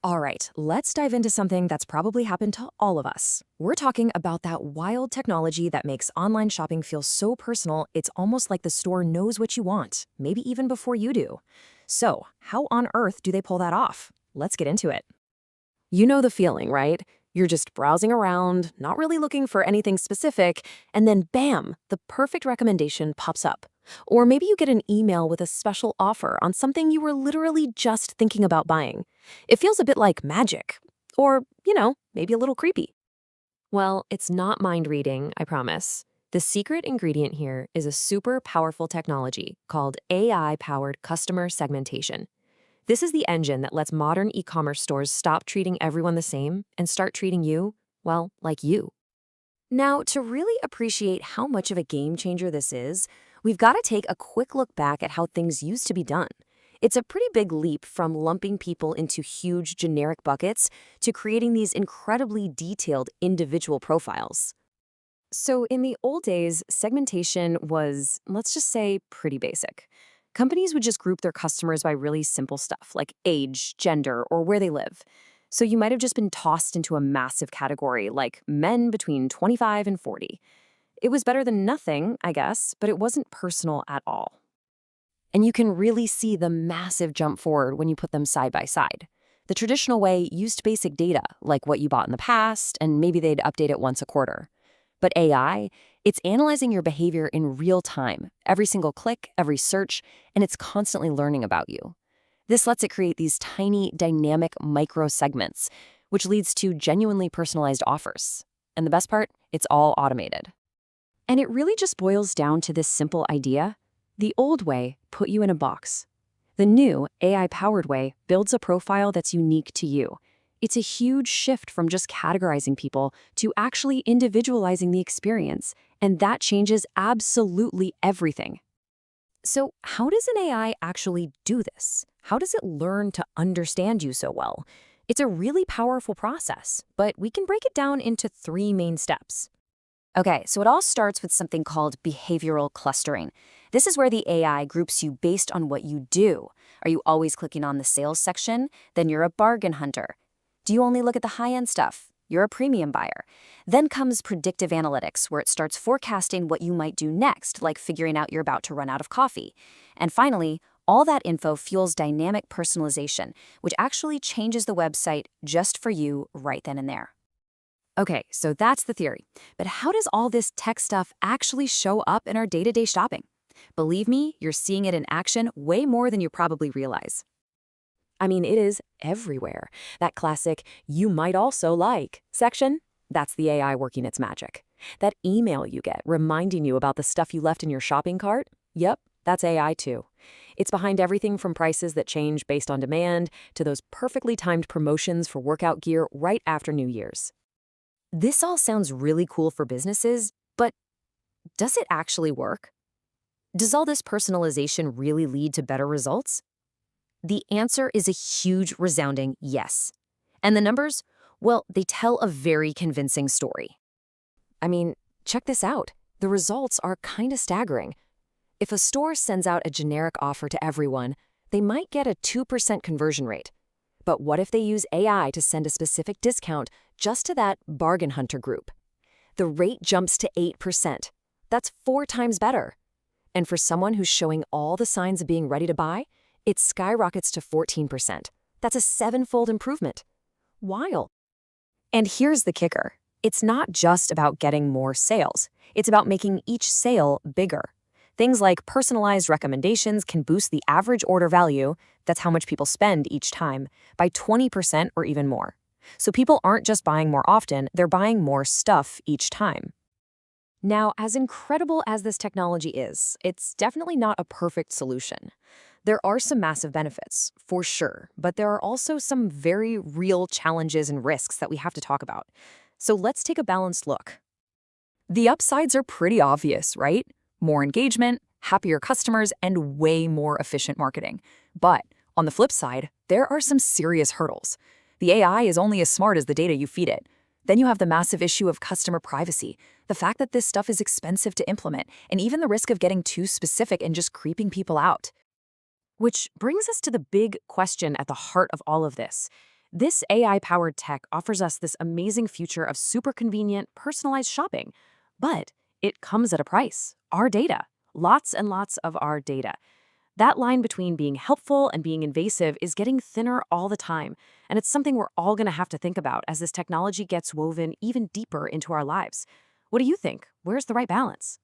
All right, let's dive into something that's probably happened to all of us. We're talking about that wild technology that makes online shopping feel so personal, it's almost like the store knows what you want, maybe even before you do. So, how on earth do they pull that off? Let's get into it. You know the feeling, right? You're just browsing around, not really looking for anything specific, and then bam, the perfect recommendation pops up. Or maybe you get an email with a special offer on something you were literally just thinking about buying. It feels a bit like magic. Or, maybe a little creepy. Well, it's not mind reading, I promise. The secret ingredient here is a super powerful technology called AI-powered customer segmentation. This is the engine that lets modern e-commerce stores stop treating everyone the same and start treating you, well, like you. Now, to really appreciate how much of a game changer this is, we've got to take a quick look back at how things used to be done. It's a pretty big leap from lumping people into huge generic buckets to creating these incredibly detailed individual profiles. So in the old days, segmentation was, let's just say, pretty basic. Companies would just group their customers by really simple stuff like age, gender, or where they live. So you might have just been tossed into a massive category like men between 25 and 40. It was better than nothing, I guess, but it wasn't personal at all. And you can really see the massive jump forward when you put them side by side. The traditional way used basic data, like what you bought in the past, and maybe they'd update it once a quarter. But AI, it's analyzing your behavior in real time, every single click, every search, and it's constantly learning about you. This lets it create these tiny, dynamic micro segments, which leads to genuinely personalized offers. And the best part, it's all automated. And it really just boils down to this simple idea. The old way put you in a box. The new AI-powered way builds a profile that's unique to you. It's a huge shift from just categorizing people to actually individualizing the experience, and that changes absolutely everything. So how does an AI actually do this? How does it learn to understand you so well? It's a really powerful process, but we can break it down into three main steps. Okay, so it all starts with something called behavioral clustering. This is where the AI groups you based on what you do. Are you always clicking on the sales section? Then you're a bargain hunter. Do you only look at the high-end stuff? You're a premium buyer. Then comes predictive analytics, where it starts forecasting what you might do next, like figuring out you're about to run out of coffee. And finally, all that info fuels dynamic personalization, which actually changes the website just for you right then and there. Okay, so that's the theory. But how does all this tech stuff actually show up in our day-to-day shopping? Believe me, you're seeing it in action way more than you probably realize. I mean, it is everywhere. That classic, "you might also like" section, that's the AI working its magic. That email you get reminding you about the stuff you left in your shopping cart, yep, that's AI too. It's behind everything from prices that change based on demand to those perfectly timed promotions for workout gear right after New Year's. This all sounds really cool for businesses, but does it actually work? Does all this personalization really lead to better results? The answer is a huge, resounding yes. And the numbers? Well, they tell a very convincing story. I mean, check this out. The results are kind of staggering. If a store sends out a generic offer to everyone, they might get a 2% conversion rate. But what if they use AI to send a specific discount just to that bargain hunter group? The rate jumps to 8%. That's 4 times better. And for someone who's showing all the signs of being ready to buy, it skyrockets to 14%. That's a 7-fold improvement. Wild. And here's the kicker. It's not just about getting more sales. It's about making each sale bigger. Things like personalized recommendations can boost the average order value, that's how much people spend each time, by 20% or even more. So people aren't just buying more often, they're buying more stuff each time. Now, as incredible as this technology is, it's definitely not a perfect solution. There are some massive benefits, for sure, but there are also some very real challenges and risks that we have to talk about. So let's take a balanced look. The upsides are pretty obvious, right? More engagement, happier customers, and way more efficient marketing. But on the flip side, there are some serious hurdles. The AI is only as smart as the data you feed it. Then you have the massive issue of customer privacy, the fact that this stuff is expensive to implement, and even the risk of getting too specific and just creeping people out. Which brings us to the big question at the heart of all of this. This AI-powered tech offers us this amazing future of super convenient, personalized shopping. But it comes at a price, our data. Lots and lots of our data. That line between being helpful and being invasive is getting thinner all the time, and it's something we're all going to have to think about as this technology gets woven even deeper into our lives. What do you think? Where's the right balance?